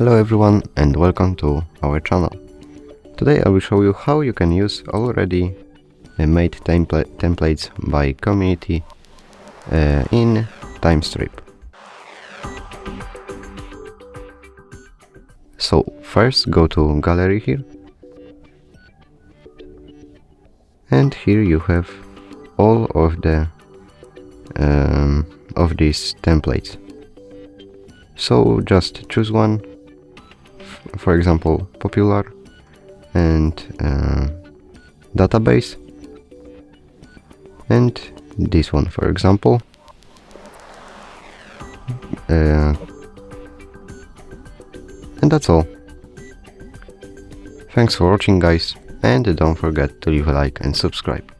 Hello everyone and welcome to our channel. Today I will show you how you can use already made templates by community in Timestripe. So first go to gallery here, and here you have all of the of these templates. So just choose one, for example popular and database, and this one for example, and that's all. Thanks for watching guys, and don't forget to leave a like and subscribe.